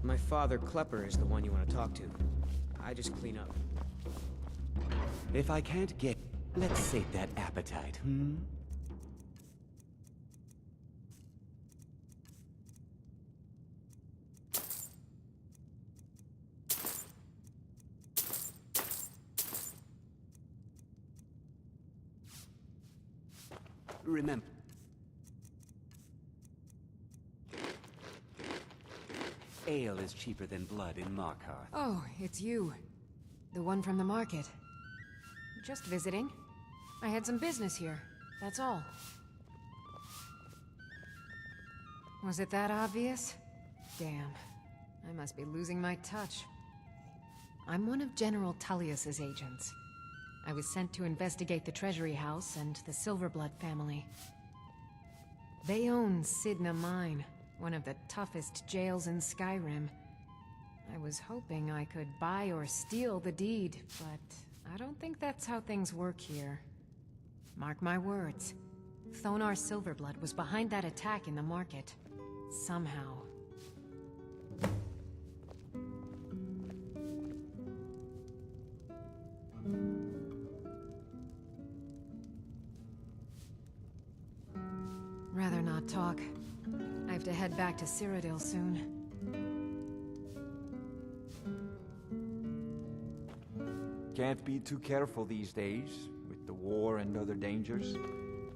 My father, Klepper, is the one you want to talk to. I just clean up. If I can't get... let's sate that appetite, hmm? Remember... ale is cheaper than blood in Markarth. Oh, it's you. The one from the market. Just visiting. I had some business here, that's all. Was it that obvious? Damn. I must be losing my touch. I'm one of General Tullius's agents. I was sent to investigate the Treasury House and the Silverblood family. They own Sidna Mine, one of the toughest jails in Skyrim. I was hoping I could buy or steal the deed, but I don't think that's how things work here. Mark my words. Thonar Silverblood was behind that attack in the market. Somehow. Rather not talk. I have to head back to Cyrodiil soon. Can't be too careful these days, with the war and other dangers.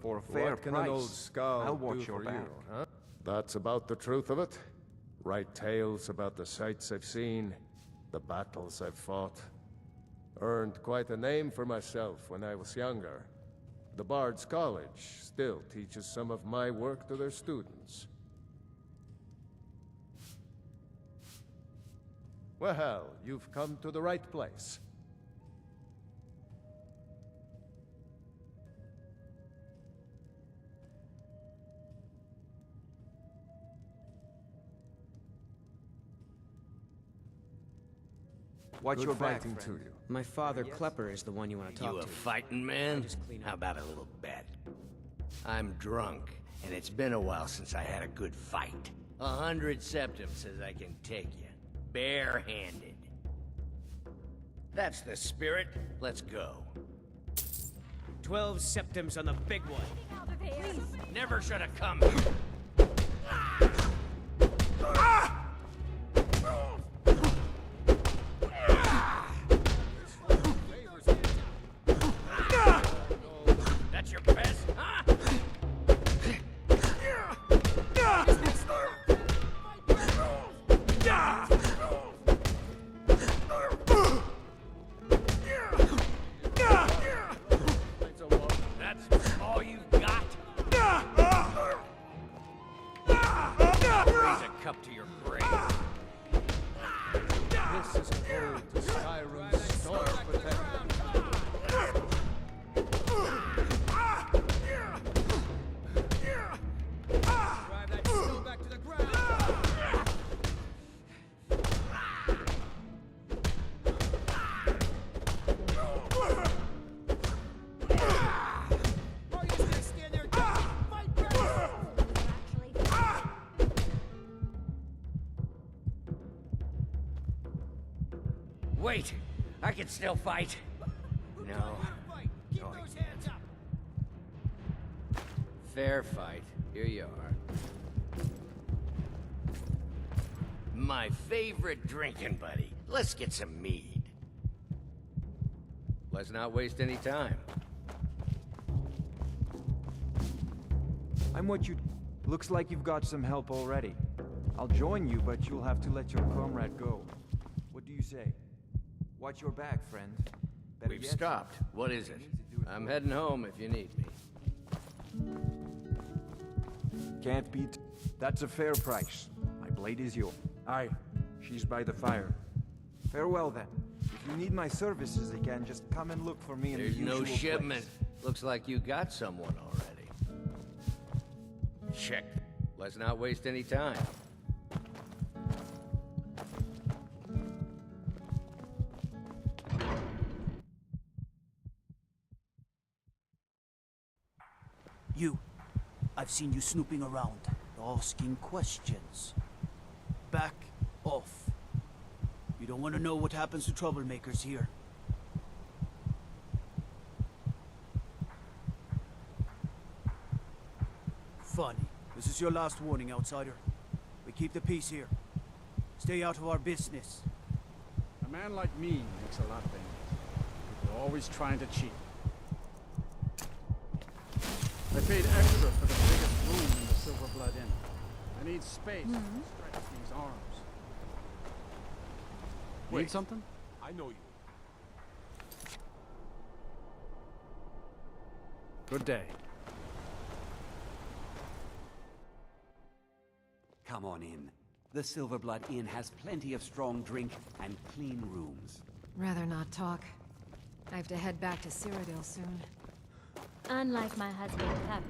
For a fair What can price, an old skull I'll watch do your for back. you, huh? That's about the truth of it. Write tales about the sights I've seen, the battles I've fought. Earned quite a name for myself when I was younger. The Bard's College still teaches some of my work to their students. Well, you've come to the right place. Watch Good your back, fighting friend. to you. My father, Klepper, is the one you want to talk You a to. fighting man? just clean up. How about a little bet? I'm drunk, and it's been a while since I had a good fight. 100 septums says I can take you, bare-handed. That's the spirit. Let's go. 12 septums on the big one. Never should have come. That's your best, huh? That's all you got? Raise a cup to your grave. This is a ode to Skyrim's storm protector. Drive that stone back to the ground! Are you just gonna stand there and fight back? Wait, I can still fight. No. Fight! Keep those hands up! Fair fight. Here you are. My favorite drinking buddy. Let's get some mead. Let's not waste any time. I'm what you... Looks like you've got some help already. I'll join you, but you'll have to let your comrade go. What do you say? Watch your back, friend. Better We've yet, stopped. What is it? I'm heading home if you need me. Can't beat... That's a fair price. My blade is yours. Aye, she's by the fire. Farewell, then. If you need my services again, just come and look for me in There's the no usual shipment. place. Looks like you got someone already. Check. Let's not waste any time. You. I've seen you snooping around, asking questions. Back off. You don't want to know what happens to troublemakers here. Funny. This is your last warning, outsider. We keep the peace here. Stay out of our business. A man like me makes a lot of enemies. People are always trying to cheat. I paid extra for the biggest room in the Silver Blood Inn. I need space to stretch these arms. Need something? I know you. Good day. Come on in. The Silver Blood Inn has plenty of strong drink and clean rooms. Rather not talk. I have to head back to Cyrodiil soon. Unlike my husband, Pep.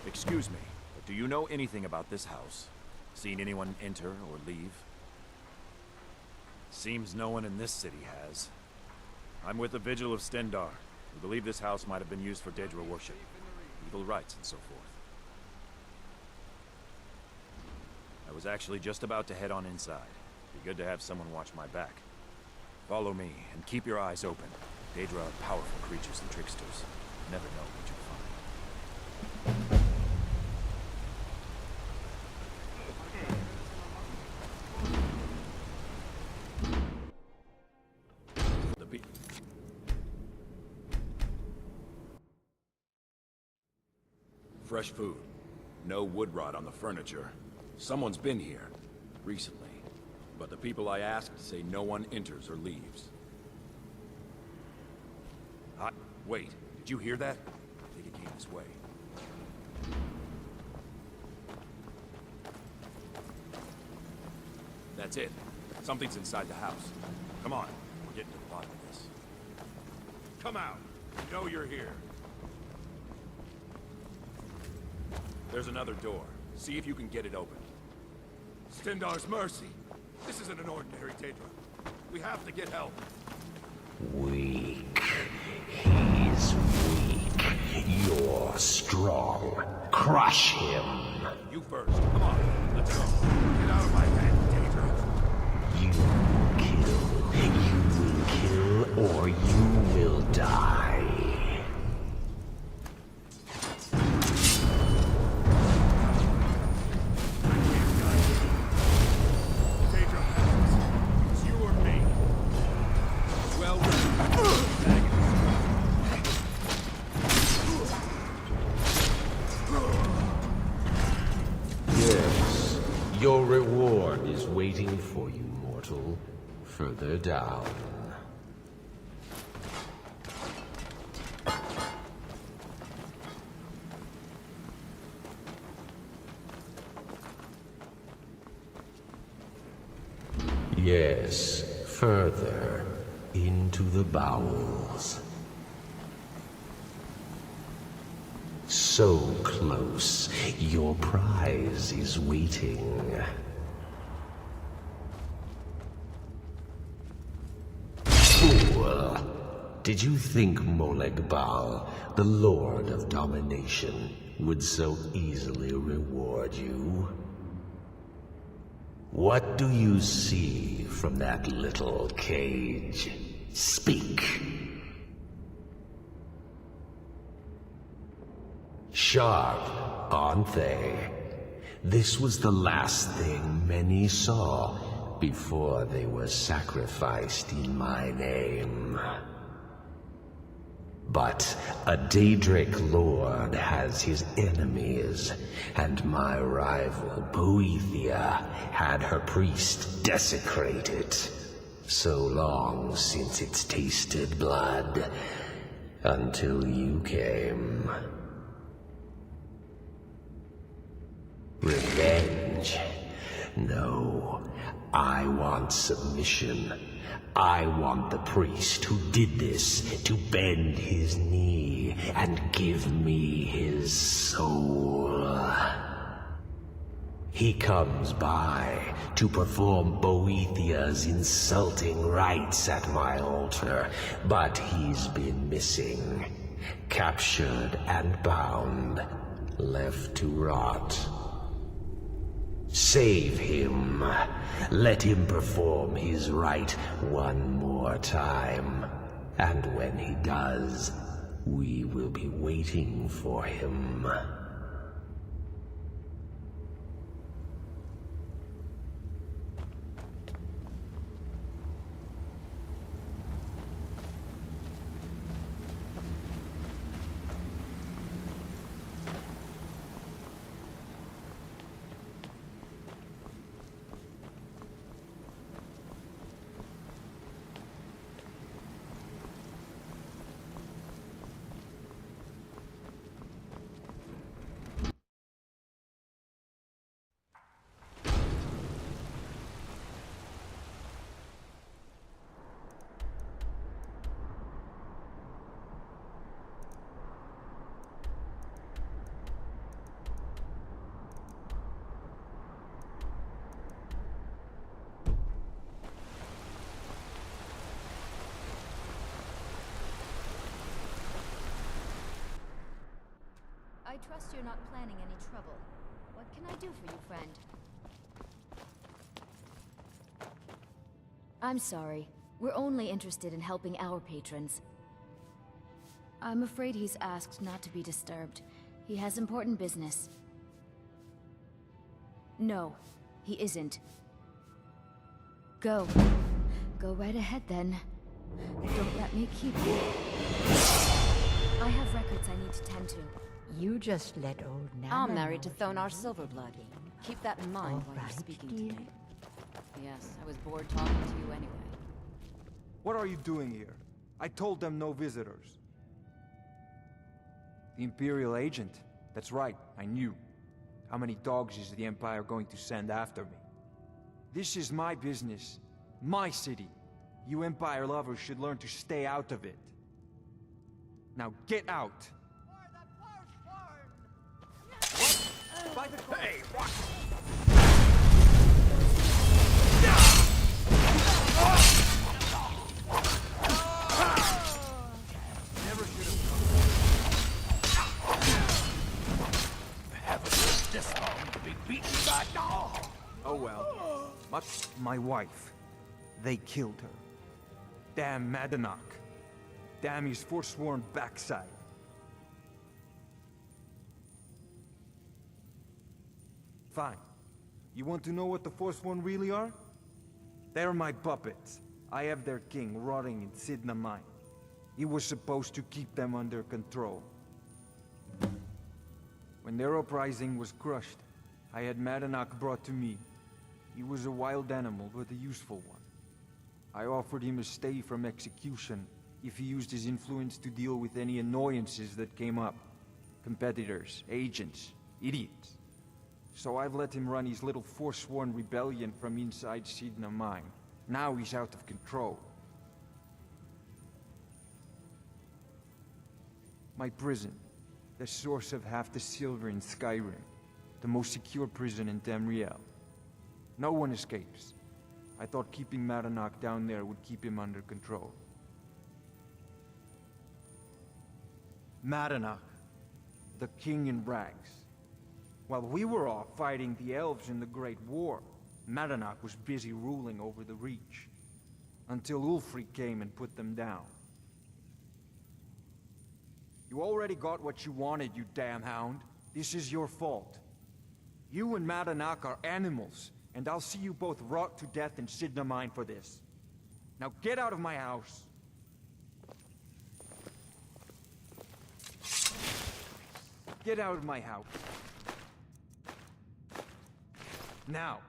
Excuse me, but do you know anything about this house? Seen anyone enter or leave? Seems no one in this city has. I'm with the Vigil of Stendar. We believe this house might have been used for Daedra worship, evil rites and so forth. I was actually just about to head on inside. Be good to have someone watch my back. Follow me, and keep your eyes open. Daedra are powerful creatures and tricksters. Never know what you'll find. Fresh food. No wood rot on the furniture. Someone's been here. Recently. But the people I asked say no one enters or leaves. Wait, did you hear that? I think it came this way. That's it. Something's inside the house. Come on, we're getting to the bottom of this. Come out! You know you're here. There's another door. See if you can get it open. Stendar's mercy! This isn't an ordinary Daedra. We have to get help. Weak. He's weak. You're strong. Crush him. You first. Come on. Let's go. Get out of my head, Daedra. You will kill, or you will die. Your reward is waiting for you, mortal. Further down. Yes, further into the bowels. So close, your prize is waiting. Fool! Did you think Moleg Bal, the Lord of Domination, would so easily reward you? What do you see from that little cage? Speak! Sharp, aren't they? This was the last thing many saw before they were sacrificed in my name. But a Daedric lord has his enemies, and my rival Boethia had her priest desecrated. So long since it's tasted blood, until you came. Revenge? No. I want submission. I want the priest who did this to bend his knee and give me his soul. He comes by to perform Boethia's insulting rites at my altar, but he's been missing. captured and bound, left to rot. Save him. Let him perform his rite one more time. And when he does, we will be waiting for him. I trust you're not planning any trouble. What can I do for you, friend? I'm sorry. We're only interested in helping our patrons. I'm afraid he's asked not to be disturbed. He has important business. No, he isn't. Go. Go right ahead, then. Don't let me keep you. I have records I need to tend to. You just let old Nana I'm married to know Thonar you- Silverblood. Keep that in mind while you're right, speaking dear. to me. Yes, I was bored talking to you anyway. What are you doing here? I told them no visitors. The Imperial agent? That's right, I knew. How many dogs is the Empire going to send after me? This is my business. My city. You Empire lovers should learn to stay out of it. Now get out! By the hey, what? Never should have come. Haven't lived this long to be beaten by dog. Oh well. But my wife. They killed her. Damn Madanach. Damn his forsworn backside. Fine. You want to know what the Forsworn really are? They're my puppets. I have their king rotting in Sidna Mine. He was supposed to keep them under control. When their uprising was crushed, I had Madanach brought to me. He was a wild animal, but a useful one. I offered him a stay from execution if he used his influence to deal with any annoyances that came up. Competitors, agents, idiots. So I've let him run his little forsworn rebellion from inside Sidna Mine. Now he's out of control. My prison, the source of half the silver in Skyrim, the most secure prison in Tamriel. No one escapes. I thought keeping Madanach down there would keep him under control. Madanach, the king in rags. While we were off fighting the elves in the Great War, Madanach was busy ruling over the Reach. Until Ulfric came and put them down. You already got what you wanted, you damn hound. This is your fault. You and Madanach are animals, and I'll see you both rot to death in Sidna Mine for this. Now get out of my house. Get out of my house. Now.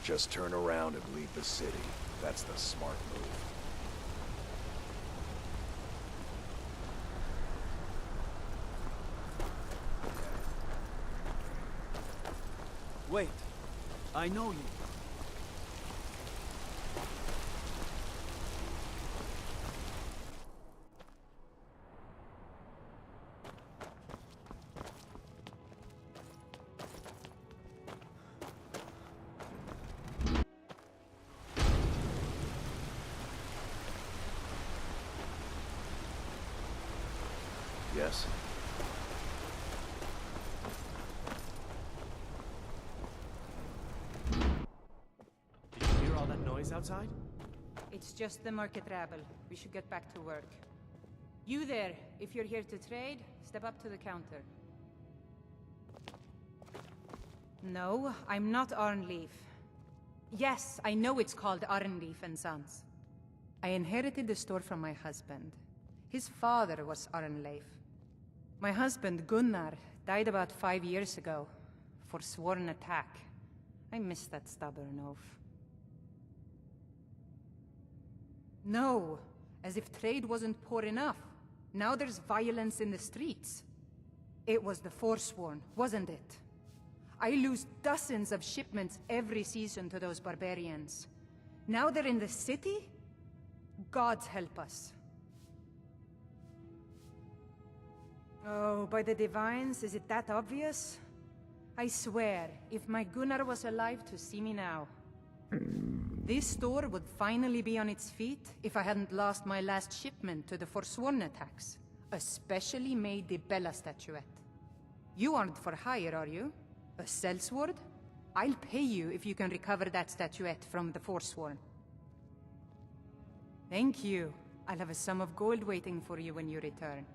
Just turn around and leave the city. That's the smart move. Wait. I know you. Yes? Did you hear all that noise outside? It's just the market rabble. We should get back to work. You there, if you're here to trade, step up to the counter. No, I'm not Arnleaf. Yes, I know it's called Arnleaf and Sons. I inherited the store from my husband. His father was Arnleif. My husband, Gunnar, died about 5 years ago. Forsworn attack. I miss that stubborn oaf. No, as if trade wasn't poor enough. Now there's violence in the streets. It was the Forsworn, wasn't it? I lose dozens of shipments every season to those barbarians. Now they're in the city? Gods help us. Oh, by the divines, is it that obvious? I swear, if my Gunnar was alive to see me now. This store would finally be on its feet if I hadn't lost my last shipment to the Forsworn attacks. A specially made Dibella statuette. You aren't for hire, are you? A sellsword? I'll pay you if you can recover that statuette from the Forsworn. Thank you. I'll have a sum of gold waiting for you when you return.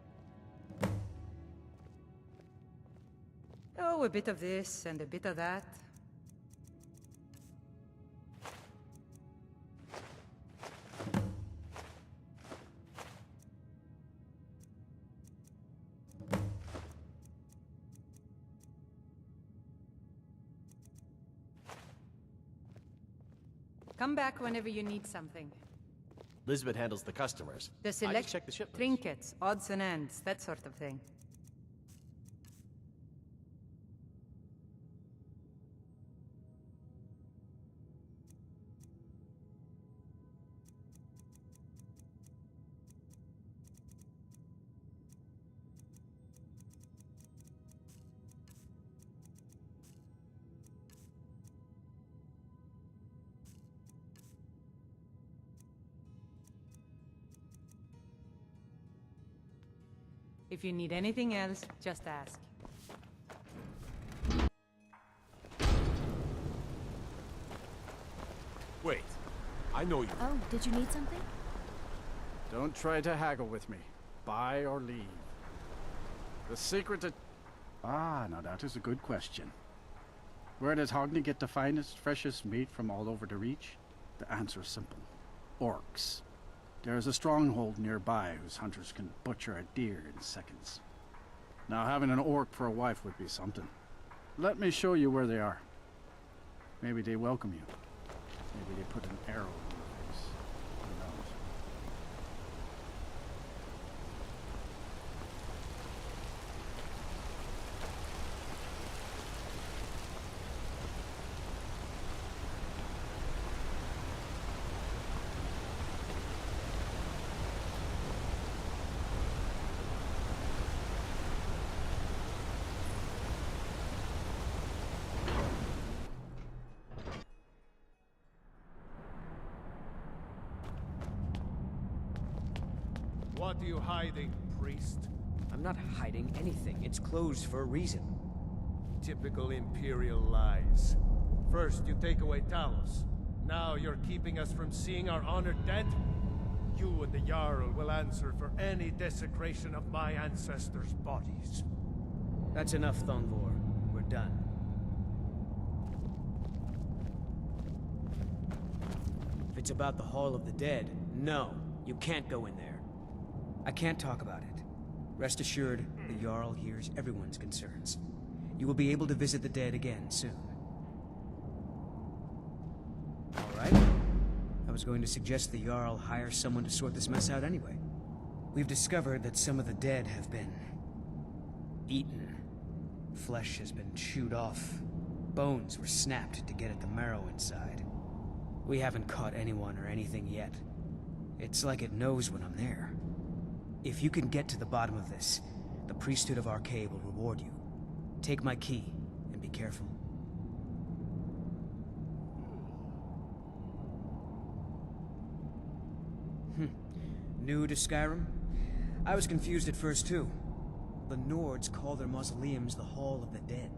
Oh, a bit of this and a bit of that. Come back whenever you need something. Lisbeth handles the customers. The I just select check the shipments. trinkets, odds and ends, that sort of thing. If you need anything else, just ask. Wait, I know you. Oh, did you need something? Don't try to haggle with me. Buy or leave. The secret to... Ah, now that is a good question. Where does Hogni get the finest, freshest meat from all over the Reach? The answer is simple. Orcs. There is a stronghold nearby whose hunters can butcher a deer in seconds. Now having an orc for a wife would be something. Let me show you where they are. Maybe they welcome you. Maybe they put an arrow in your face. Who knows? What are you hiding, priest? I'm not hiding anything. It's closed for a reason. Typical Imperial lies. First, you take away Talos. Now you're keeping us from seeing our honored dead? You and the Jarl will answer for any desecration of my ancestors' bodies. That's enough, Thongvor. We're done. If it's about the Hall of the Dead, no, you can't go in there. I can't talk about it. Rest assured, the Jarl hears everyone's concerns. You will be able to visit the dead again soon. was going to suggest the Jarl hire someone to sort this mess out anyway. We've discovered that some of the dead have been eaten. Flesh has been chewed off. Bones were snapped to get at the marrow inside. We haven't caught anyone or anything yet. It's like it knows when I'm there. If you can get to the bottom of this, the priesthood of Arcade will reward you. Take my key, and be careful. New to Skyrim? I was confused at first too. The Nords call their mausoleums the Hall of the Dead.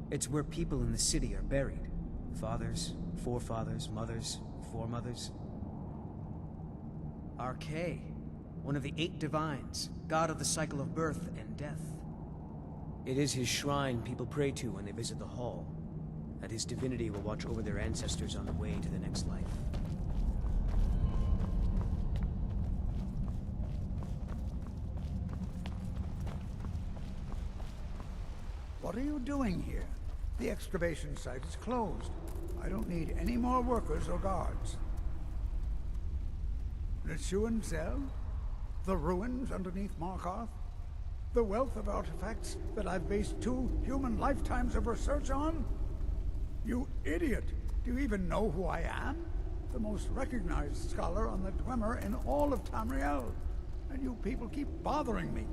It's where people in the city are buried. Fathers, forefathers, mothers, foremothers. Arcade, one of the 8 divines, god of the cycle of birth and death. It is his shrine people pray to when they visit the hall, and his divinity will watch over their ancestors on the way to the next life. What are you doing here? The excavation site is closed. I don't need any more workers or guards. The Schuan Cell? The ruins underneath Markarth? The wealth of artifacts that I've based 2 human lifetimes of research on? You idiot! Do you even know who I am? The most recognized scholar on the Dwemer in all of Tamriel. And you people keep bothering me.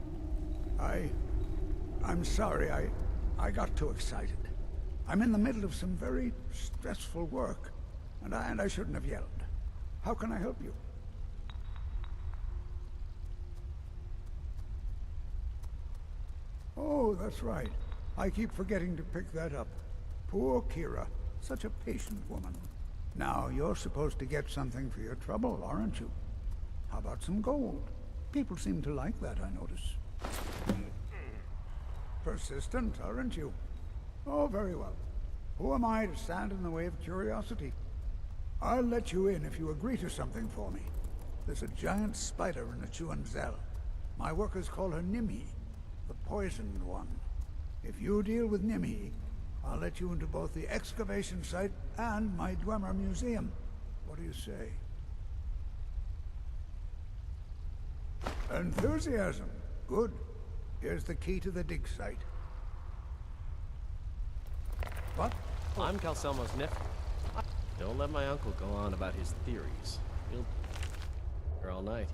I'm sorry, I got too excited. I'm in the middle of some very stressful work, and I shouldn't have yelled. How can I help you? Oh, that's right. I keep forgetting to pick that up. Poor Kira. Such a patient woman. Now, you're supposed to get something for your trouble, aren't you? How about some gold? People seem to like that, I notice. Persistent, aren't you? Oh, very well. Who am I to stand in the way of curiosity? I'll let you in if you agree to something for me. There's a giant spider in the Chuan Zell. My workers call her Nimi, the poisoned one. If you deal with Nimi, I'll let you into both the excavation site and my Dwemer museum. What do you say? Enthusiasm. Good. Here's the key to the dig site. What? I'm Calselmo's nephew. Don't let my uncle go on about his theories. He'll be here all night.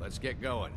Let's get going.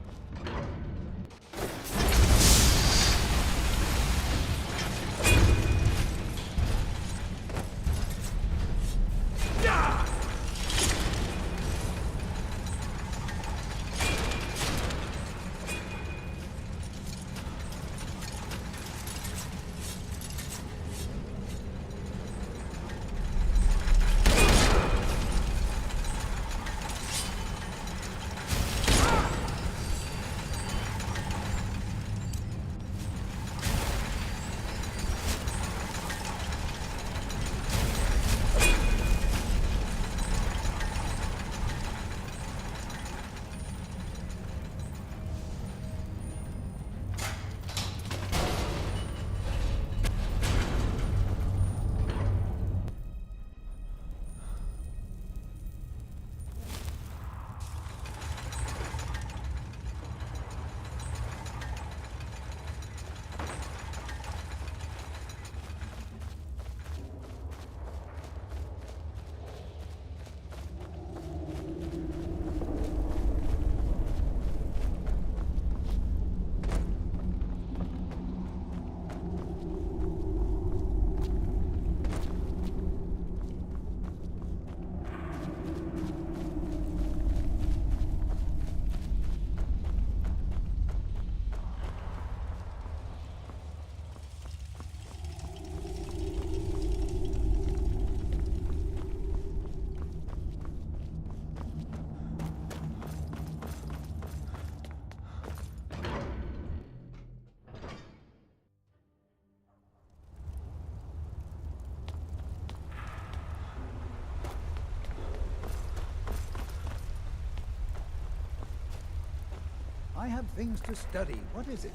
I have things to study. What is it?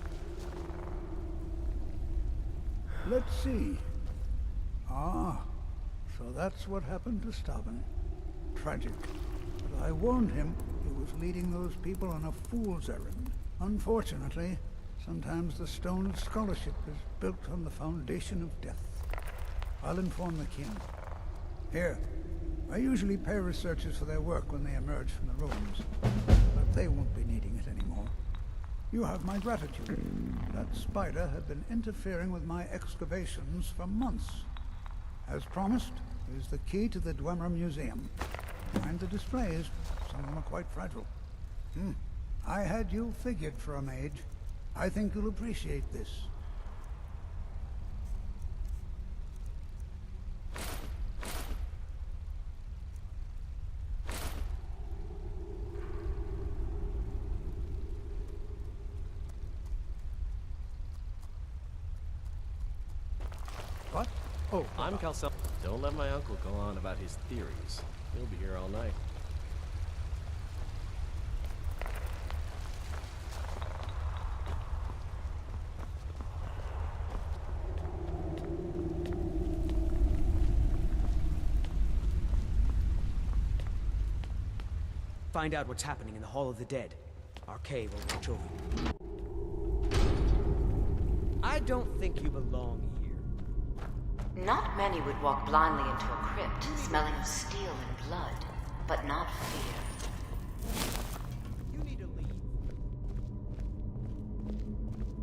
Let's see. Ah, so that's what happened to Stubborn. Tragic. But I warned him he was leading those people on a fool's errand. Unfortunately, sometimes the stone of scholarship is built on the foundation of death. I'll inform the king. Here, I usually pay researchers for their work when they emerge from the ruins, but they won't be needing it anymore. You have my gratitude. That spider had been interfering with my excavations for months. As promised, here's the key to the Dwemer Museum. Mind the displays, some of them are quite fragile. I had you figured for a mage. I think you'll appreciate this. What? Oh, I'm Calcel. Don't let my uncle go on about his theories. He'll be here all night. Find out what's happening in the Hall of the Dead. Our cave will watch over you. I don't think you belong here. Not many would walk blindly into a crypt, smelling of steel and blood, but not fear. You need to leave.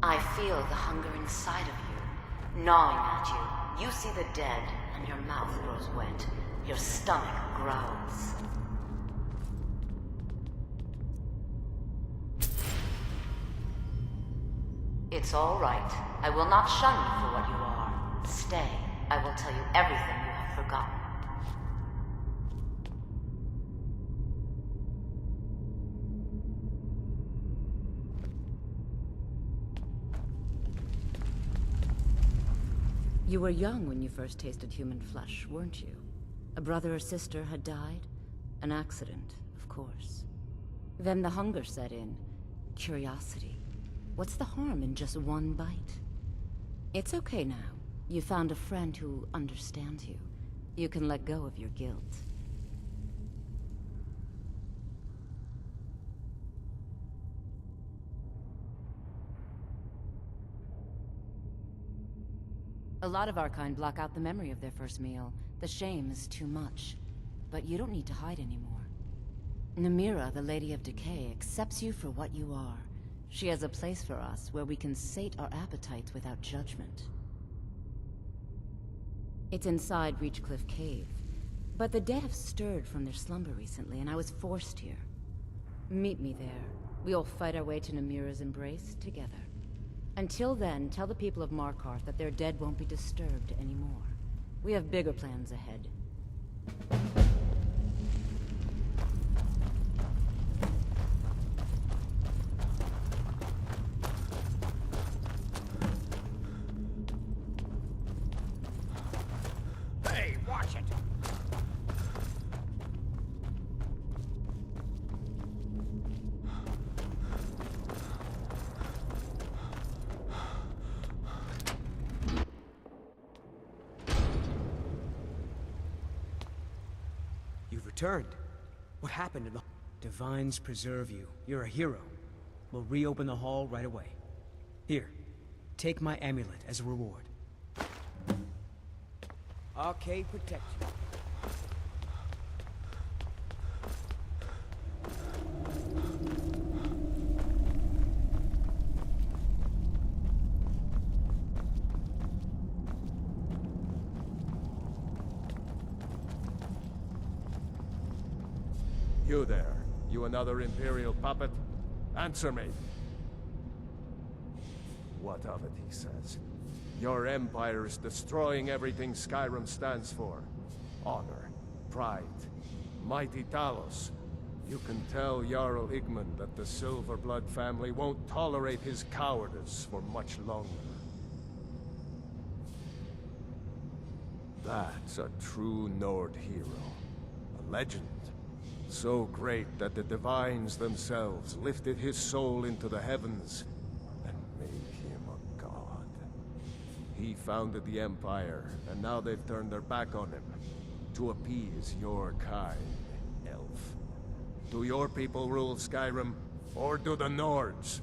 I feel the hunger inside of you, gnawing at you. You see the dead, and your mouth grows wet. Your stomach growls. It's all right. I will not shun you for what you are. Stay. I will tell you everything you have forgotten. You were young when you first tasted human flesh, weren't you? A brother or sister had died? An accident, of course. Then the hunger set in. Curiosity. What's the harm in just one bite? It's okay now. You found a friend who understands you. You can let go of your guilt. A lot of our kind block out the memory of their first meal. The shame is too much. But you don't need to hide anymore. Namira, the Lady of Decay, accepts you for what you are. She has a place for us where we can sate our appetites without judgment. It's inside Reachcliff Cave. But the dead have stirred from their slumber recently, and I was forced here. Meet me there. We'll fight our way to Namira's embrace together. Until then, tell the people of Markarth that their dead won't be disturbed anymore. We have bigger plans ahead. Hey, watch it! You've returned. What happened in the... Divines preserve you. You're a hero. We'll reopen the hall right away. Here, take my amulet as a reward. Arcade protect you. You there. You another Imperial puppet? Answer me. What of it, he says. Your empire is destroying everything Skyrim stands for. Honor, pride, mighty Talos. You can tell Jarl Igmund that the Silverblood family won't tolerate his cowardice for much longer. That's a true Nord hero. A legend. So great that the Divines themselves lifted his soul into the heavens and made him a god. He founded the Empire, and now they've turned their back on him to appease your kind, elf. Do your people rule Skyrim, or do the Nords?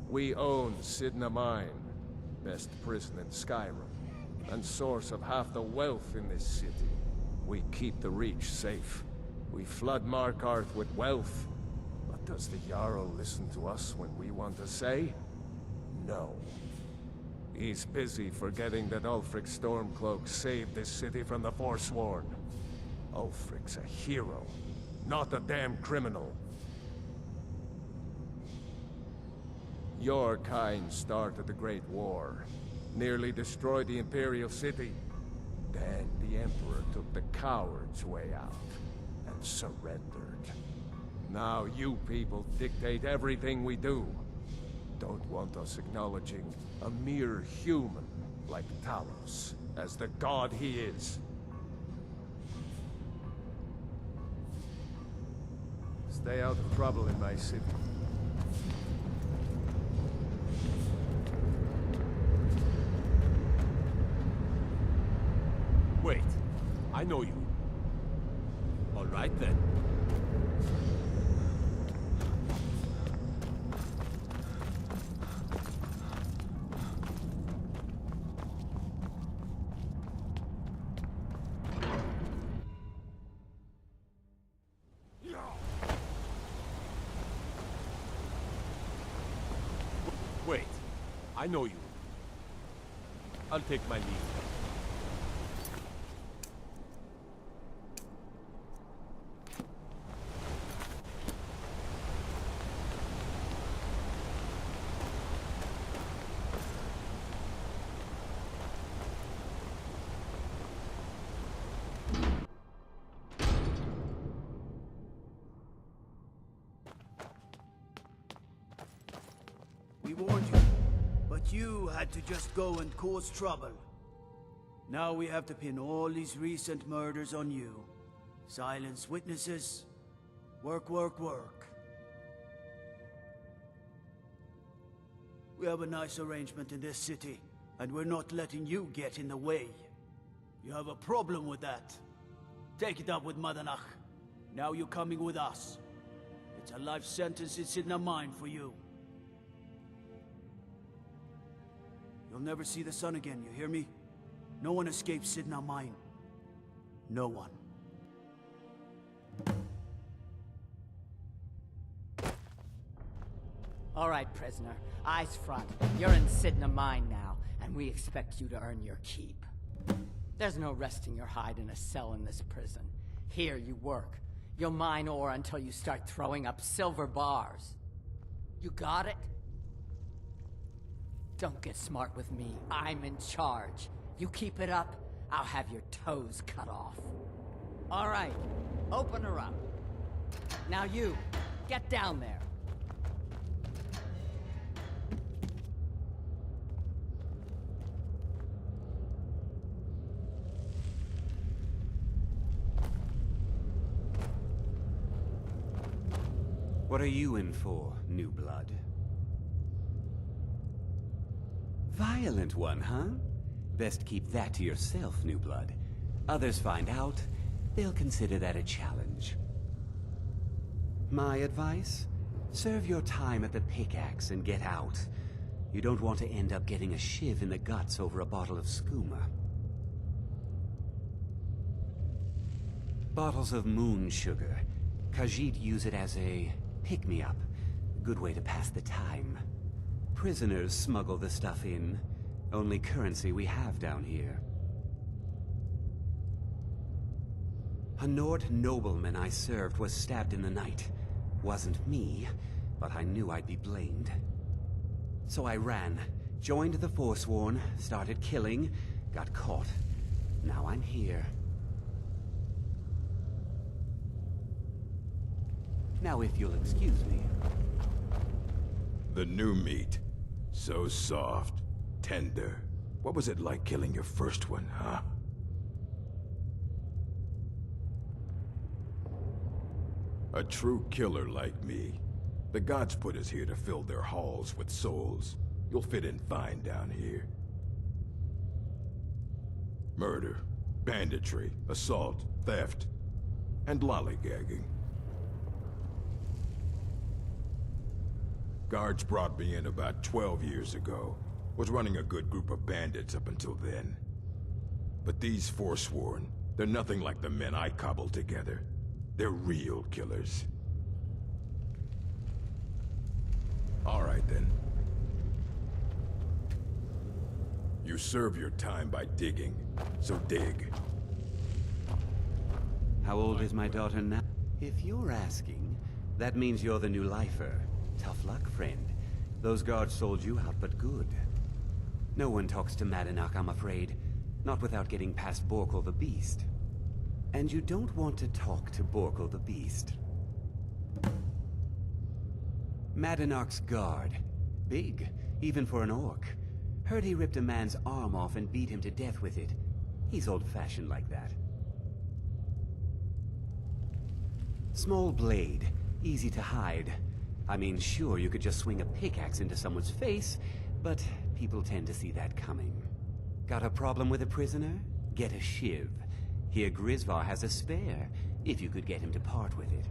We own Sidna Mine, best prison in Skyrim, and source of half the wealth in this city. We keep the Reach safe. We flood Markarth with wealth. But does the Jarl listen to us when we want to say? No. He's busy forgetting that Ulfric Stormcloak saved this city from the Forsworn. Ulfric's a hero, not a damn criminal. Your kind started the Great War, nearly destroyed the Imperial City. Then the Emperor took the coward's way out and surrendered. Now you people dictate everything we do. Don't want us acknowledging a mere human like Talos as the god he is. Stay out of trouble in my city. Wait, I know you. All right then. Wait, I know you. I'll take my leave. We warned you, but you had to just go and cause trouble. Now we have to pin all these recent murders on you. Silence witnesses. Work, work, work. We have a nice arrangement in this city, and we're not letting you get in the way. You have a problem with that. Take it up with Madanach. Now you're coming with us. It's a life sentence in Sidna Mine for you. You'll never see the sun again, you hear me? No one escapes Sidna Mine. No one. All right, prisoner. Eyes front. You're in Sidna Mine now, and we expect you to earn your keep. There's no resting your hide in a cell in this prison. Here you work. You'll mine ore until you start throwing up silver bars. You got it? Don't get smart with me. I'm in charge. You keep it up, I'll have your toes cut off. All right, open her up. Now you, get down there. What are you in for, new blood? Violent one, huh? Best keep that to yourself, new blood. Others find out, they'll consider that a challenge. My advice? Serve your time at the pickaxe and get out. You don't want to end up getting a shiv in the guts over a bottle of skooma. Bottles of moon sugar. Khajiit use it as a pick-me-up. Good way to pass the time. Prisoners smuggle the stuff in. Only currency we have down here. A Nord nobleman I served was stabbed in the night. Wasn't me, but I knew I'd be blamed. So I ran, joined the Forsworn, started killing, got caught. Now I'm here. Now if you'll excuse me. The new meat. So soft, tender. What was it like killing your first one, huh? A true killer like me. The gods put us here to fill their halls with souls. You'll fit in fine down here. Murder, banditry, assault, theft, and lollygagging. Guards brought me in about 12 years ago. Was running a good group of bandits up until then. But these Forsworn, they're nothing like the men I cobbled together. They're real killers. All right then. You serve your time by digging, so dig. How old is my daughter now? If you're asking, that means you're the new lifer. Tough luck, friend. Those guards sold you out, but good. No one talks to Madanach, I'm afraid. Not without getting past Borkul the Beast. And you don't want to talk to Borkul the Beast. Madanach's guard. Big, even for an orc. Heard he ripped a man's arm off and beat him to death with it. He's old-fashioned like that. Small blade, easy to hide. I mean, sure, you could just swing a pickaxe into someone's face, but people tend to see that coming. Got a problem with a prisoner? Get a shiv. Here Grisvar has a spare, if you could get him to part with it.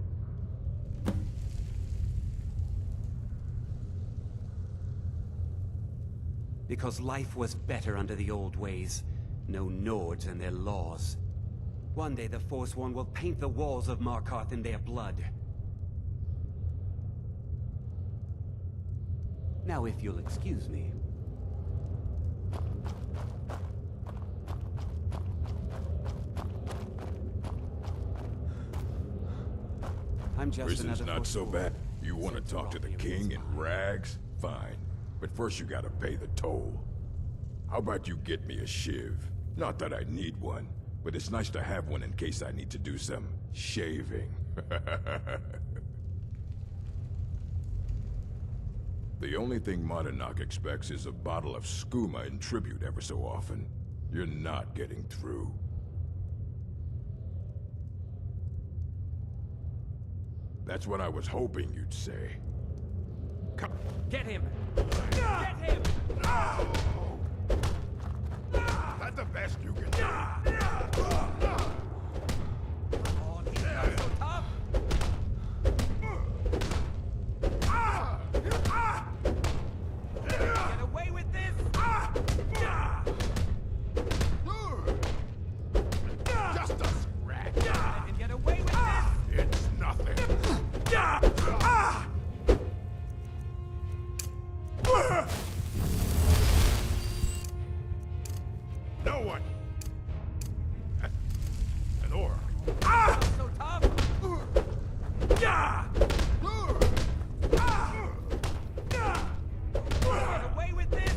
Because life was better under the old ways. No Nords and their laws. One day the Forsworn will paint the walls of Markarth in their blood. Now if you'll excuse me. I'm just Prison's another not so Forsworn. bad. You want to talk to the king in rags? Fine. But first you gotta pay the toll. How about you get me a shiv? Not that I need one, but it's nice to have one in case I need to do some shaving. The only thing Madanach expects is a bottle of skooma in tribute ever so often. You're not getting through. That's what I was hoping you'd say. Come. Get him! Get him! That's the best you can do. Oh, he's not so tough! Get away with this! Just a scratch. Let him get away with this! It's nothing. No one. An orc. So tough! Get away with this!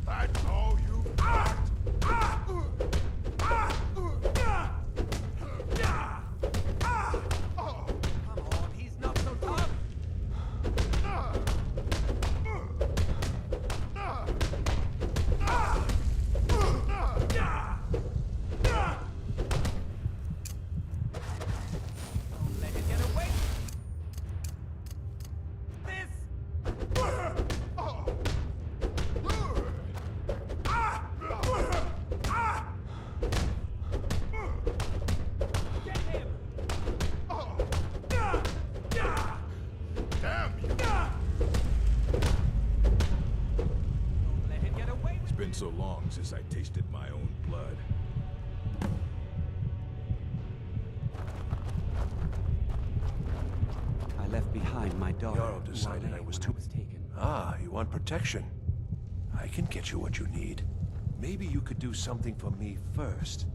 That's all you got. Come on, he's not so tough! Let him get away! This! Get him! Damn you. Let him get away with It's been so long since I tasted my own blood. I left behind my daughter. Jarl decided I was too... taken. Ah, you want protection? I can get you what you need. Maybe you could do something for me first.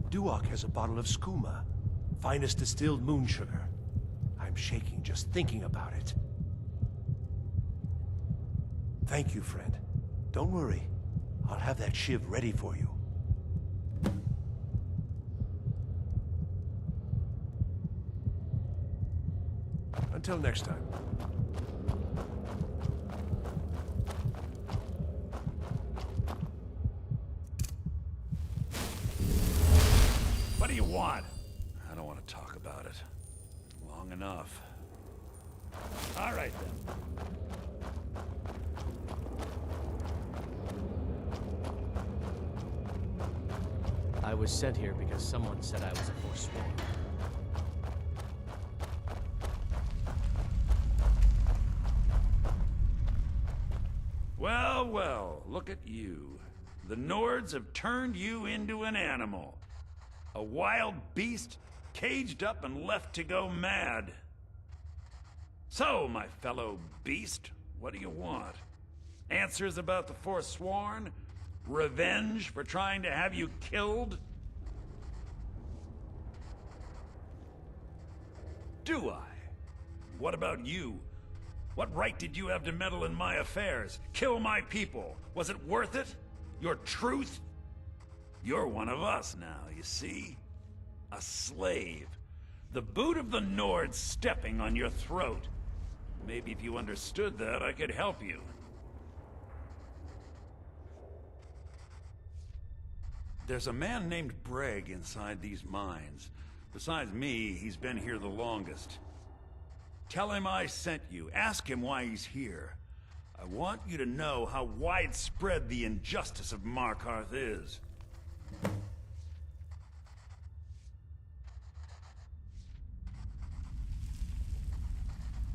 Duak has a bottle of skooma. Finest distilled moon sugar. I'm shaking just thinking about it. Thank you, friend. Don't worry. I'll have that shiv ready for you. Until next time. What do you want? I don't want to talk about it. Long enough. All right, then. I was sent here because someone said I was a Forsworn. Well, well, look at you. The Nords have turned you into an animal. A wild beast caged up and left to go mad. So, my fellow beast, what do you want? Answers about the Forsworn? Revenge for trying to have you killed? Do I? What about you? What right did you have to meddle in my affairs? Kill my people? Was it worth it? Your truth? You're one of us now, you see? A slave. The boot of the Nords stepping on your throat. Maybe if you understood that, I could help you. There's a man named Breg inside these mines. Besides me, he's been here the longest. Tell him I sent you. Ask him why he's here. I want you to know how widespread the injustice of Markarth is.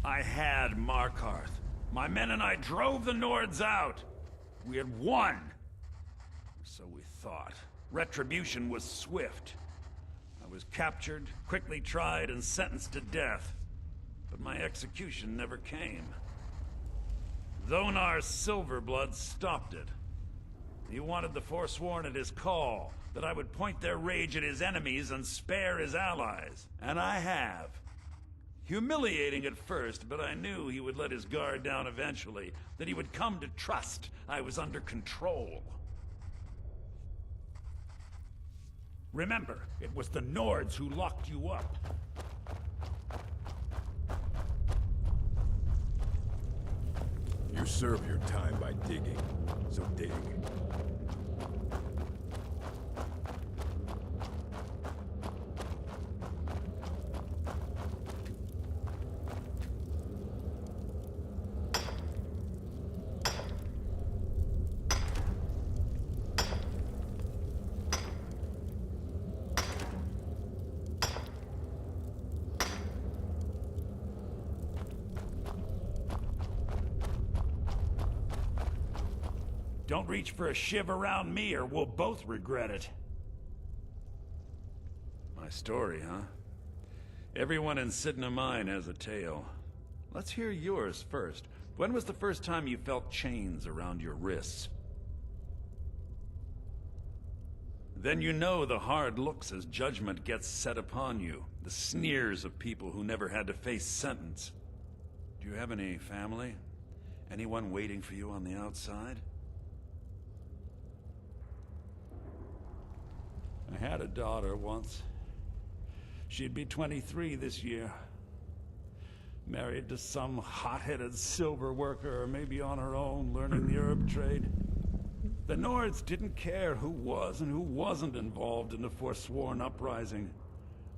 I had Markarth. My men and I drove the Nords out. We had won. So we thought. Retribution was swift. I was captured, quickly tried, and sentenced to death. But my execution never came. Dhonar's Silverblood stopped it. He wanted the Forsworn at his call, that I would point their rage at his enemies and spare his allies. And I have. Humiliating at first, but I knew he would let his guard down eventually, that he would come to trust I was under control. Remember, it was the Nords who locked you up. You serve your time by digging, so dig. Don't reach for a shiv around me or we'll both regret it. My story, huh? Everyone in Sidna Mine has a tale. Let's hear yours first. When was the first time you felt chains around your wrists? Then you know the hard looks as judgment gets set upon you. The sneers of people who never had to face sentence. Do you have any family? Anyone waiting for you on the outside? I had a daughter once. She'd be 23 this year. Married to some hot-headed silver worker, or maybe on her own, learning the herb trade. The Nords didn't care who was and who wasn't involved in the Forsworn uprising.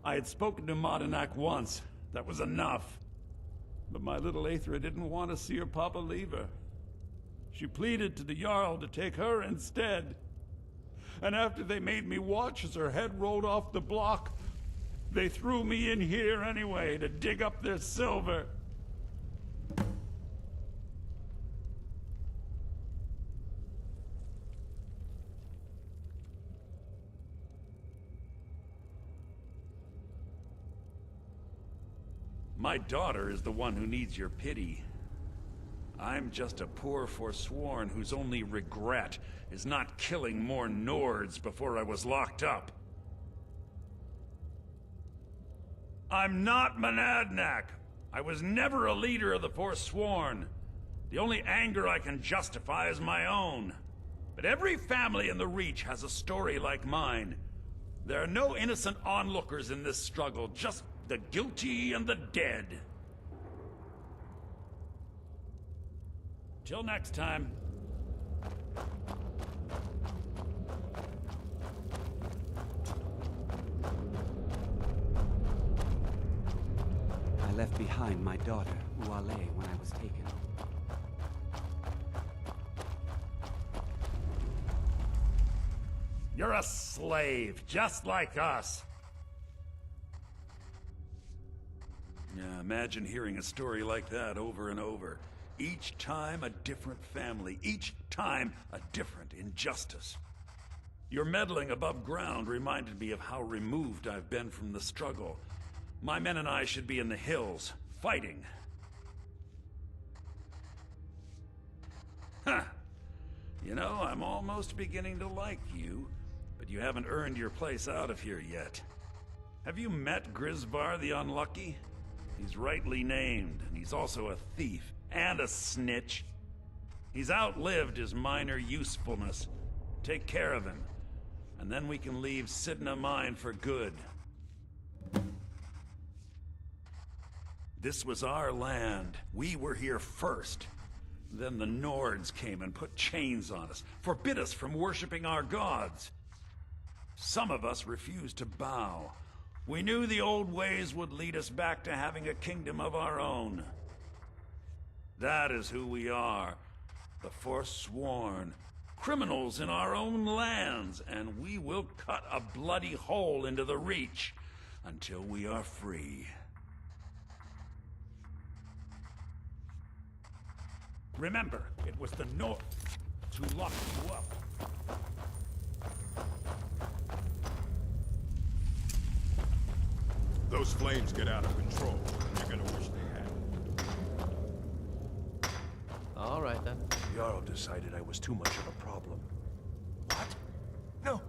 I had spoken to Madanak once. That was enough. But my little Aethra didn't want to see her papa leave her. She pleaded to the Jarl to take her instead. And after they made me watch as her head rolled off the block, they threw me in here anyway to dig up their silver. My daughter is the one who needs your pity. I'm just a poor Forsworn whose only regret is not killing more Nords before I was locked up. I'm not Monadnack. I was never a leader of the Forsworn. The only anger I can justify is my own. But every family in the Reach has a story like mine. There are no innocent onlookers in this struggle, just the guilty and the dead. Till next time. I left behind my daughter, Uale, when I was taken. You're a slave, just like us. Yeah, imagine hearing a story like that over and over. Each time a different family, each time a different injustice. Your meddling above ground reminded me of how removed I've been from the struggle. My men and I should be in the hills, fighting. Huh. You know, I'm almost beginning to like you, but you haven't earned your place out of here yet. Have you met Grisvar the Unlucky? He's rightly named, and he's also a thief And a snitch. He's outlived his minor usefulness. Take care of him, and then we can leave Sidna Mine for good. This was our land. We were here first. Then the Nords came and put chains on us, forbid us from worshipping our gods. Some of us refused to bow. We knew the old ways would lead us back to having a kingdom of our own. That is who we are. The Forsworn. Criminals in our own lands, and we will cut a bloody hole into the Reach until we are free. Remember, it was the North who locked you up. Those flames get out of control, and you're gonna wish they had. All right, then. Jarl decided I was too much of a problem. What? No!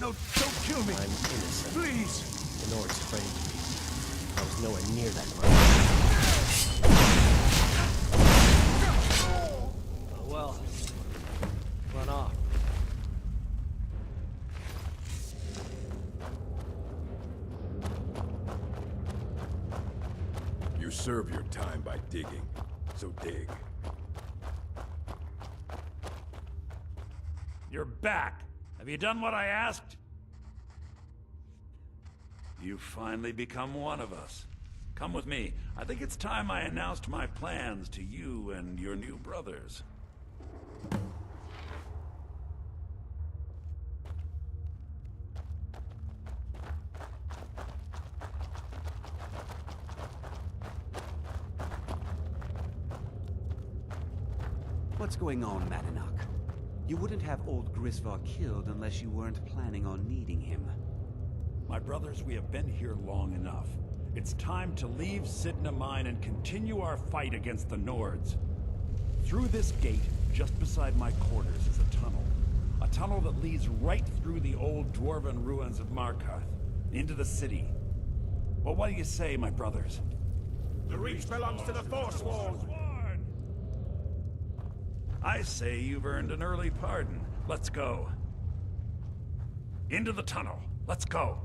No, don't kill me! I'm innocent. Please! The Nords framed me. I was nowhere near that murder. Oh, well. Run off. You serve your time by digging, so dig. You're back. Have you done what I asked? You've finally become one of us. Come with me. I think it's time I announced my plans to you and your new brothers. What's going on, Madanach? You wouldn't have old Grisvar killed unless you weren't planning on needing him. My brothers, we have been here long enough. It's time to leave Sidna Mine and continue our fight against the Nords. Through this gate, just beside my quarters, is a tunnel. A tunnel that leads right through the old dwarven ruins of Markarth, into the city. Well, what do you say, my brothers? The Reach belongs to the Forsworn! I say you've earned an early pardon. Let's go. Into the tunnel. Let's go.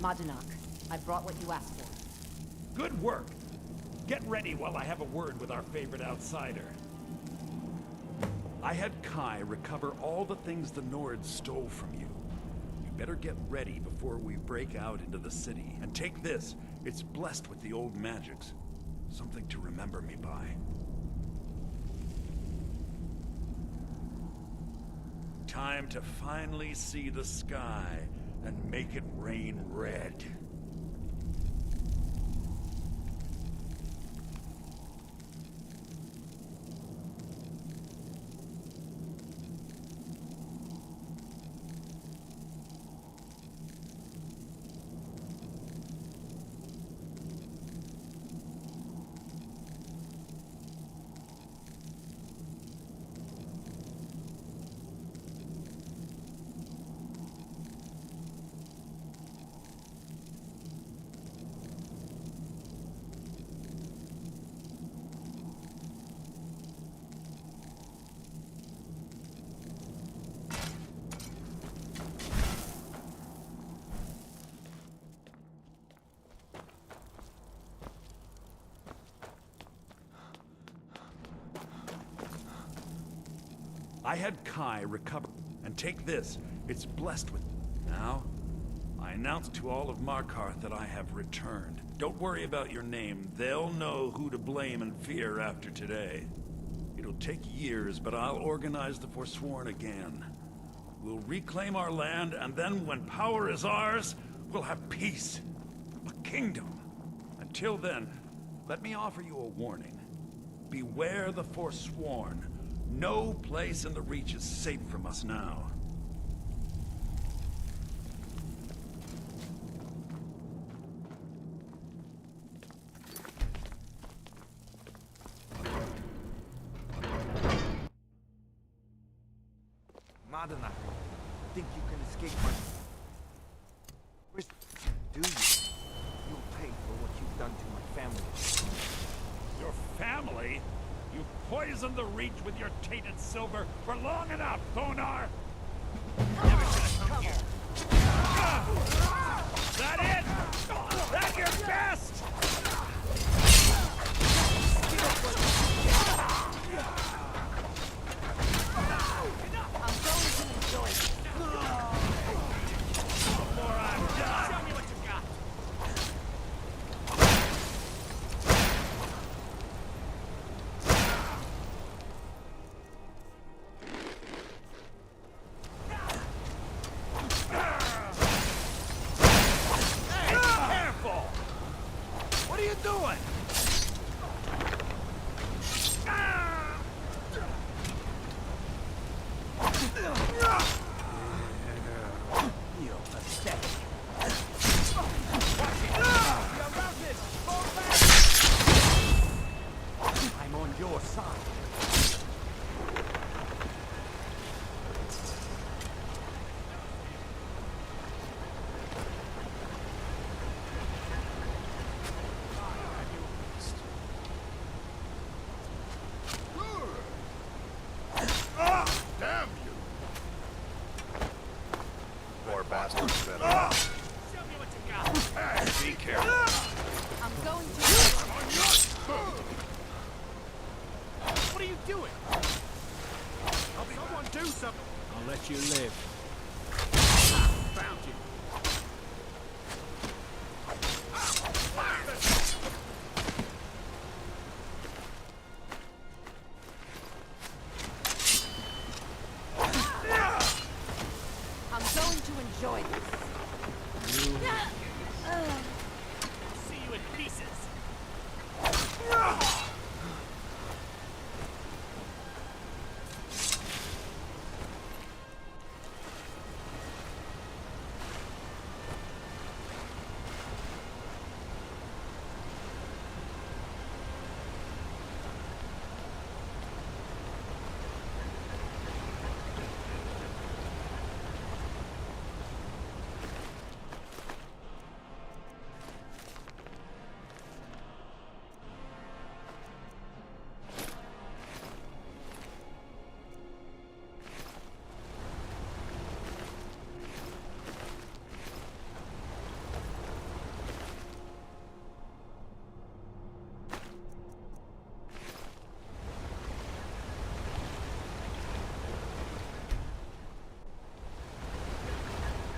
Madanak, I brought what you asked for. Good work. Get ready while I have a word with our favorite outsider. I had Kai recover all the things the Nords stole from you. You better get ready before we break out into the city. And take this. It's blessed with the old magics. Something to remember me by. Time to finally see the sky and make it rain red. I had Kai recover, and take this, it's blessed with... Now, I announce to all of Markarth that I have returned. Don't worry about your name, they'll know who to blame and fear after today. It'll take years, but I'll organize the Forsworn again. We'll reclaim our land, and then when power is ours, we'll have peace. A kingdom. Until then, let me offer you a warning. Beware the Forsworn. No place in the Reach is safe from us now. Madanak, I think you can escape my... Do you? You'll pay for what you've done to my family. Your family? You poisoned the Reach with your tainted silver for long enough, Thonar! Never should have come here. That it? That your best? I'm going to enjoy it. Before I'm done. Show me what you got. What are you doing? You're pathetic. I'm on your side.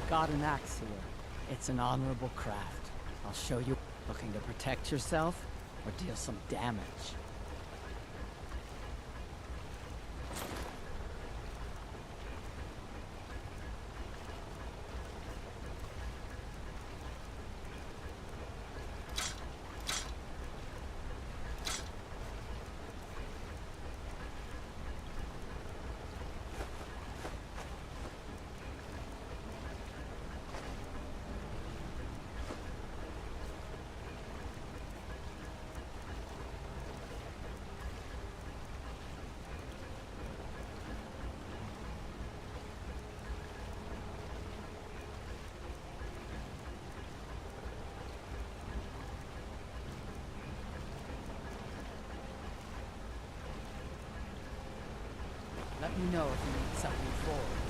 got an axe here. It's an honorable craft. I'll show you. Looking to protect yourself or deal some damage? Let me know if you need something forged.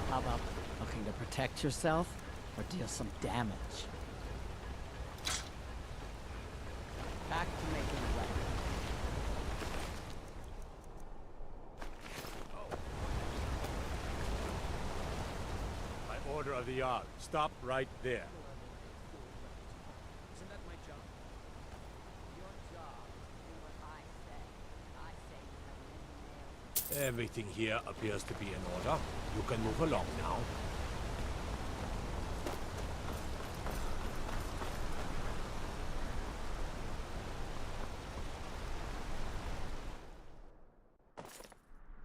How about looking to protect yourself or deal some damage? Back to making weapons. By order of the Jarl, stop right there. Isn't that my job? Your job is to do what I say. I say you have many nails. Everything here appears to be in order. You can move along now.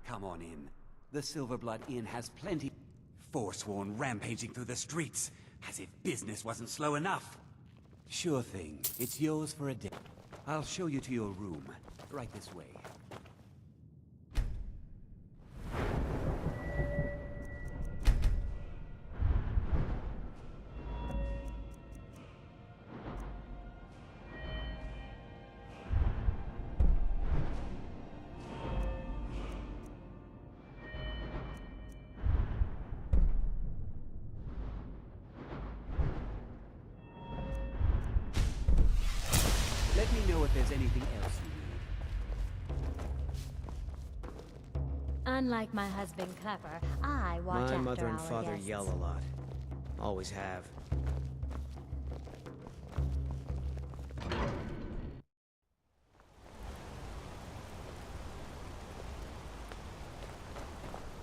Come on in. The Silverblood Inn has plenty. Forsworn rampaging through the streets, as if business wasn't slow enough. Sure thing. It's yours for a day. I'll show you to your room. Right this way. Let me know if there's anything else you need. Unlike my husband Clever, I watch My after mother and our father guests. yell a lot. Always have.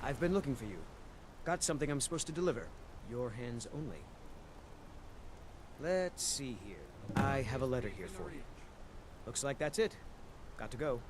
I've been looking for you. Got something I'm supposed to deliver. Your hands only. Let's see here. I have a letter here for you. Looks like that's it. Got to go.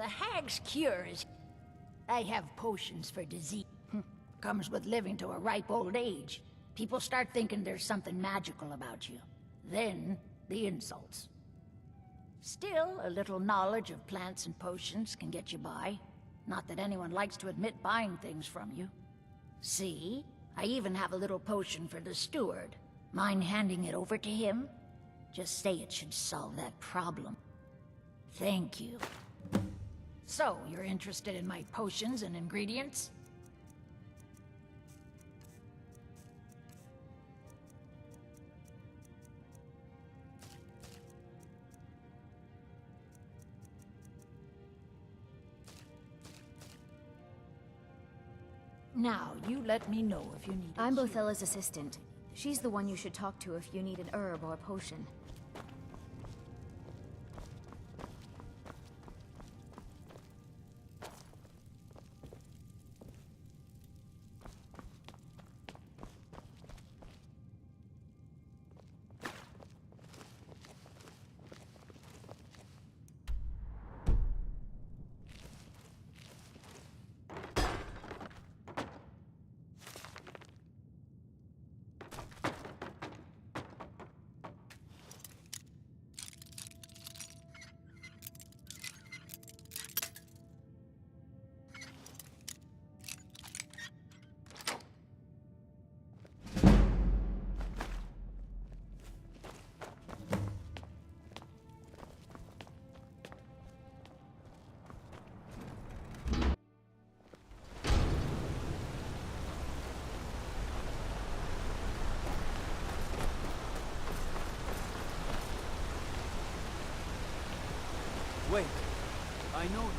hag's cure is... I have potions for disease. Comes with living to a ripe old age. People start thinking there's something magical about you. Then, the insults. Still, a little knowledge of plants and potions can get you by. Not that anyone likes to admit buying things from you. See? I even have a little potion for the steward. Mind handing it over to him? Just say it should solve that problem. Thank you. So, you're interested in my potions and ingredients? Now, you let me know if you need it. I'm Bothella's assistant. She's the one you should talk to if you need an herb or a potion. Wait, I know you.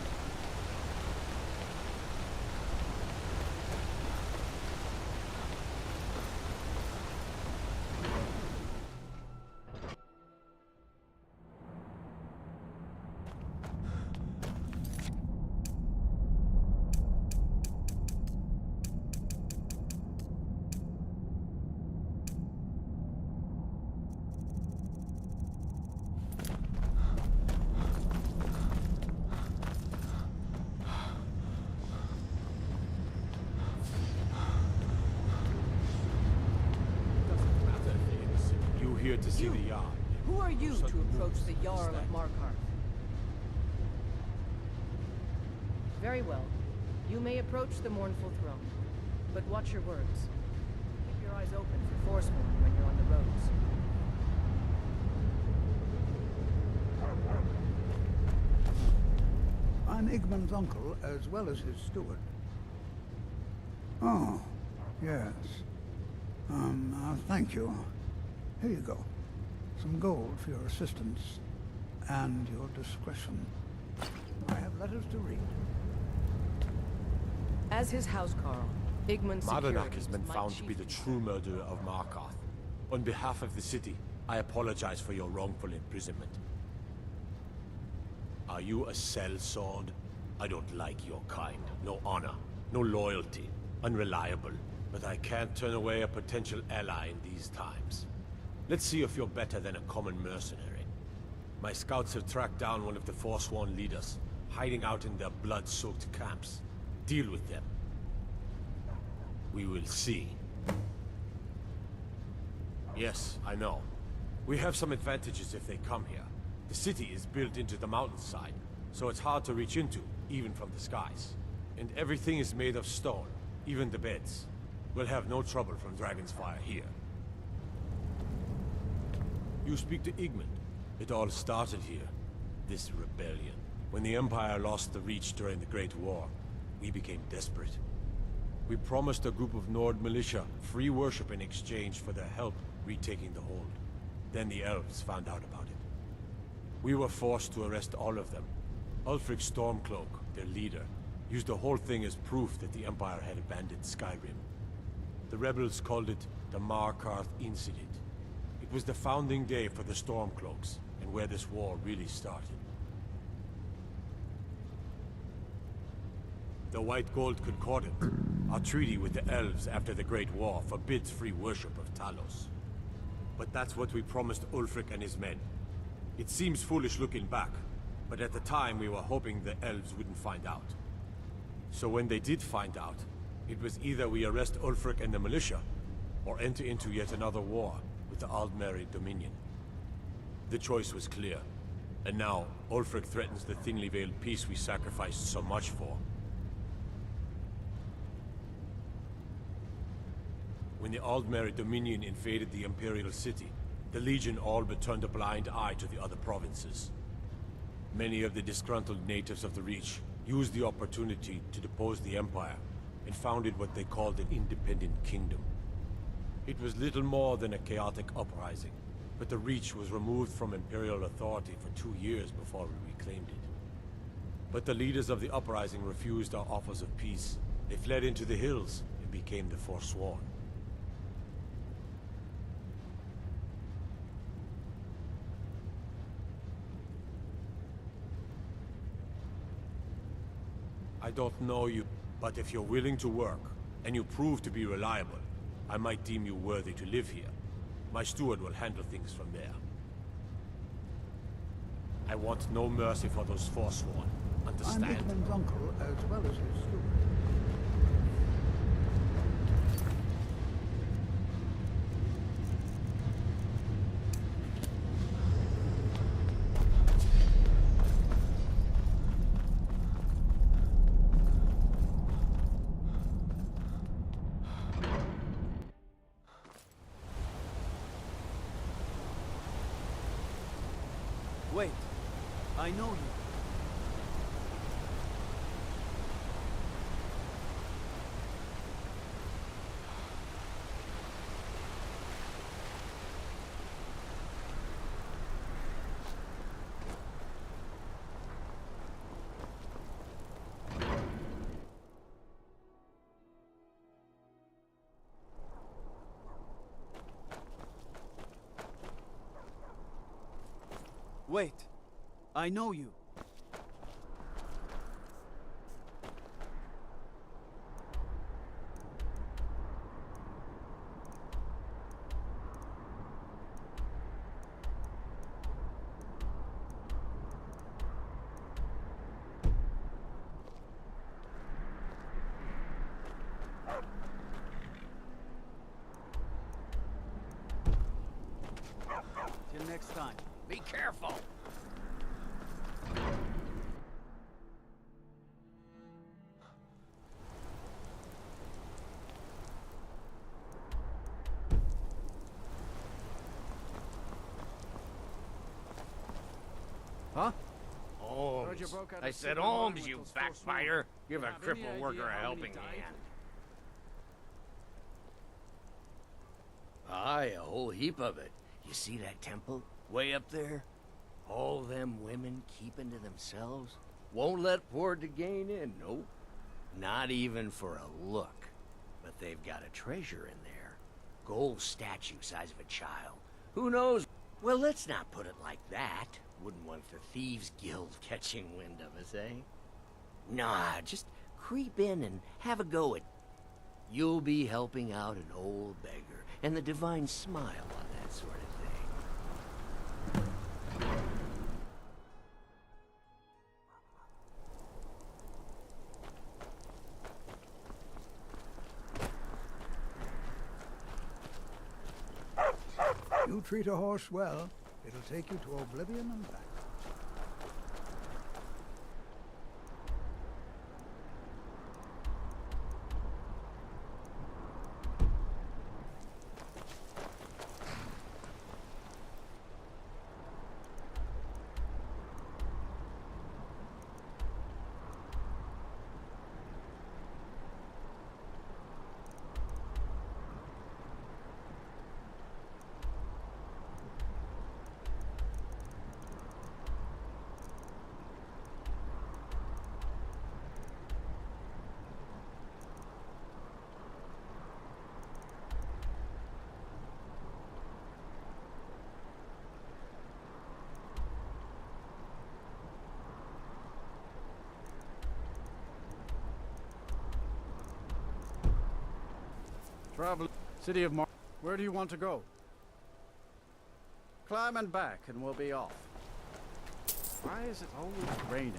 Here to see the Jarl. Who are you to approach the Jarl of Markarth? Very well. You may approach the mournful throne, but watch your words. Keep your eyes open for Forsworn when you're on the roads. I'm Igmund's uncle, as well as his steward. Oh, yes. Thank you. Here you go. Some gold for your assistance and your discretion. I have letters to read. As his housecarl, Igmund's Madanach has been found to be the true murderer of Markarth. On behalf of the city, I apologize for your wrongful imprisonment. Are you a sellsword? I don't like your kind. No honor, no loyalty, unreliable. But I can't turn away a potential ally in these times. Let's see if you're better than a common mercenary. My scouts have tracked down one of the Forsworn leaders, hiding out in their blood-soaked camps. Deal with them. We will see. Yes, I know. We have some advantages if they come here. The city is built into the mountainside, so it's hard to reach into, even from the skies. And everything is made of stone, even the beds. We'll have no trouble from Dragon's Fire here. You speak to Igmund. It all started here. This rebellion. When the Empire lost the Reach during the Great War, we became desperate. We promised a group of Nord militia free worship in exchange for their help retaking the hold. Then the elves found out about it. We were forced to arrest all of them. Ulfric Stormcloak, their leader, used the whole thing as proof that the Empire had abandoned Skyrim. The rebels called it the Markarth Incident. It was the founding day for the Stormcloaks, and where this war really started. The White Gold Concordant, our treaty with the elves after the Great War, forbids free worship of Talos. But that's what we promised Ulfric and his men. It seems foolish looking back, But at the time, we were hoping the elves wouldn't find out. So when they did find out, it was either we arrest Ulfric and the militia, or enter into yet another war with the Aldmeri Dominion. The choice was clear, and now Ulfric threatens the thinly veiled peace we sacrificed so much for. When the Aldmeri Dominion invaded the Imperial City, the Legion all but turned a blind eye to the other provinces. Many of the disgruntled natives of the Reach used the opportunity to depose the Empire and founded what they called an independent kingdom. It was little more than a chaotic uprising, but the Reach was removed from Imperial authority for 2 years before we reclaimed it. But the leaders of the uprising refused our offers of peace. They fled into the hills and became the Forsworn. I don't know you, but if you're willing to work, and you prove to be reliable, I might deem you worthy to live here. My steward will handle things from there. I want no mercy for those Forsworn. Understand? I'm Igmund's uncle as well as his steward. Wait, I know you. Wait, I know you. Till next time. Be careful! Huh? Holmes. you broke out I of said Skyrim Holmes, with you those backbiter. Give a Have any crippled idea worker a how many helping died? hand. Aye, a whole heap of it. You see that temple? Way up there? All them women keeping to themselves? Won't let poor Degain in, nope. Not even for a look. But they've got a treasure in there. Gold statue size of a child. Who knows? Well, let's not put it like that. Wouldn't want the Thieves Guild catching wind of us, eh? Nah, just creep in and have a go at... You'll be helping out an old beggar, and the divine smile on that sort of thing. You treat a horse well, it'll take you to oblivion and back. Travel. City of Mar... Where do you want to go? Climb and back, and we'll be off. Why is it always raining?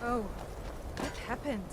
Oh, what happened?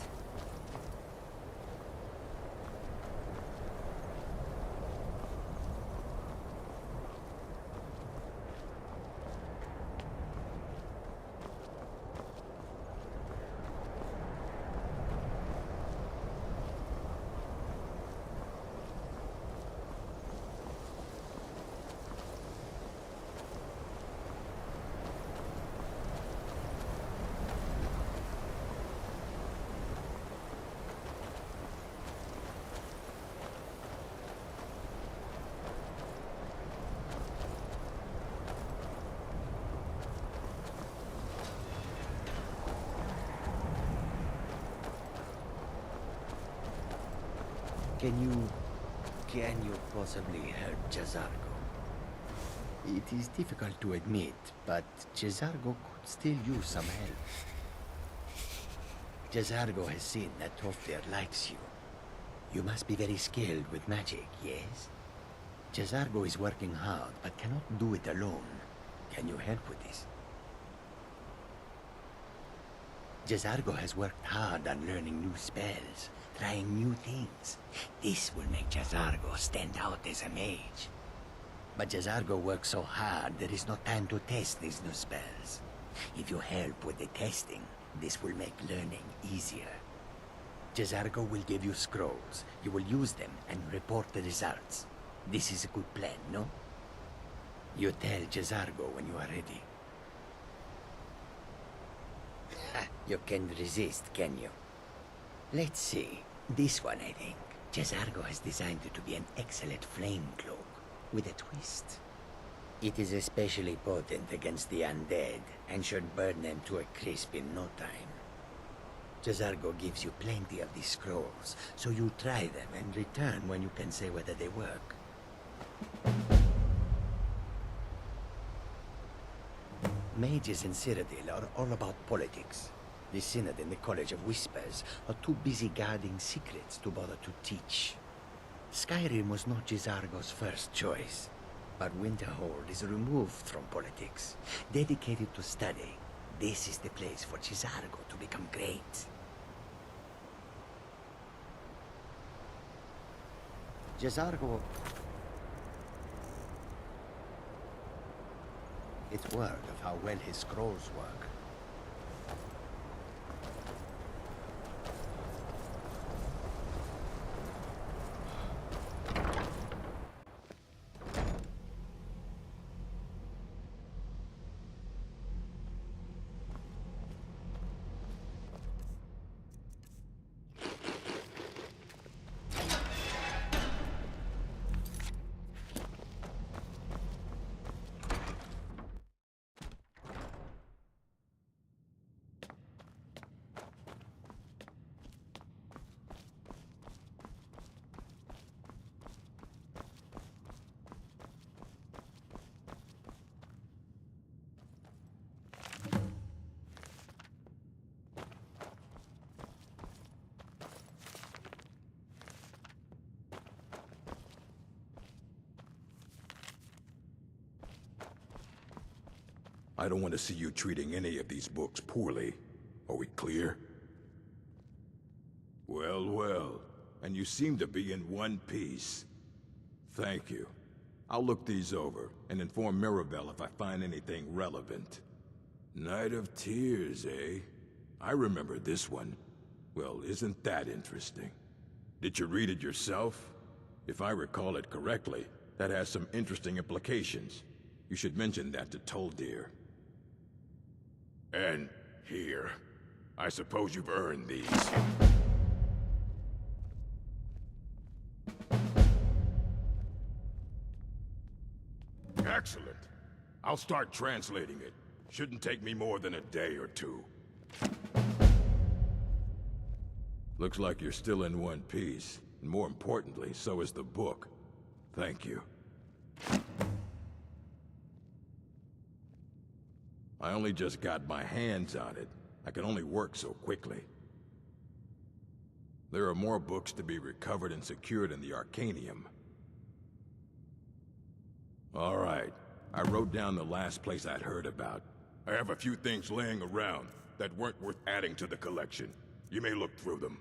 Can you possibly help Jazargo? It is difficult to admit, but Jazargo could still use some help. Jazargo has seen that Toftir likes you. You must be very skilled with magic, yes? Jazargo is working hard, but cannot do it alone. Can you help with this? Jazargo has worked hard on learning new spells, trying new things. This will make Jazargo stand out as a mage. But Jazargo works so hard, there is no time to test these new spells. If you help with the testing, this will make learning easier. Jazargo will give you scrolls. You will use them and report the results. This is a good plan, no? You tell Jazargo when you are ready. You can't resist, can you? Let's see. This one, I think. Jazargo has designed it to be an excellent flame cloak, with a twist. It is especially potent against the undead, and should burn them to a crisp in no time. Jazargo gives you plenty of these scrolls, so you try them and return when you can say whether they work. Mages in Cyrodiil are all about politics. The Synod and the College of Whispers are too busy guarding secrets to bother to teach. Skyrim was not Jazargo's first choice, but Winterhold is removed from politics, dedicated to study. This is the place for Jazargo to become great. Jazargo... It's word of how well his scrolls work. I don't want to see you treating any of these books poorly. Are we clear? Well, well. And you seem to be in one piece. Thank you. I'll look these over and inform Mirabelle if I find anything relevant. Night of Tears, eh? I remember this one. Well, isn't that interesting? Did you read it yourself? If I recall it correctly, that has some interesting implications. You should mention that to Toldir. And here. I suppose you've earned these. Excellent. I'll start translating it. Shouldn't take me more than a day or two. Looks like you're still in one piece. And more importantly, so is the book. Thank you. I only just got my hands on it. I can only work so quickly. There are more books to be recovered and secured in the Arcanium. All right. I wrote down the last place I'd heard about. I have a few things laying around that weren't worth adding to the collection. You may look through them.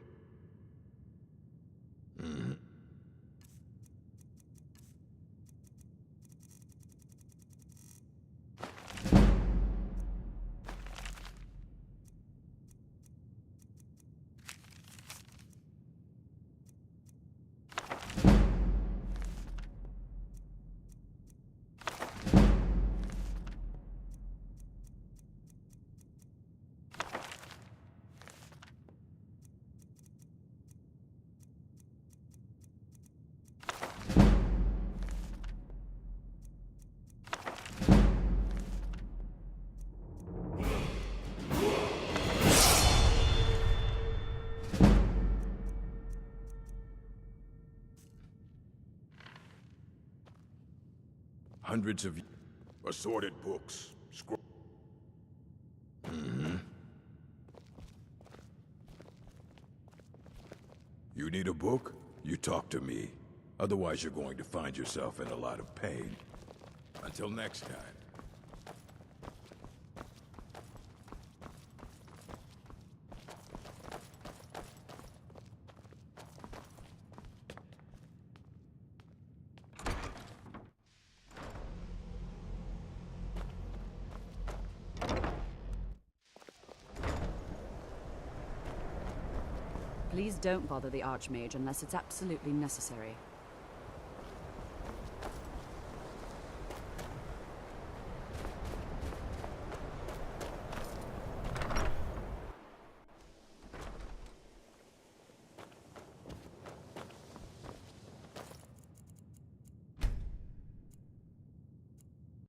Hundreds of assorted books, You need a book? You talk to me. Otherwise, you're going to find yourself in a lot of pain. Until next time. Please don't bother the Archmage unless it's absolutely necessary.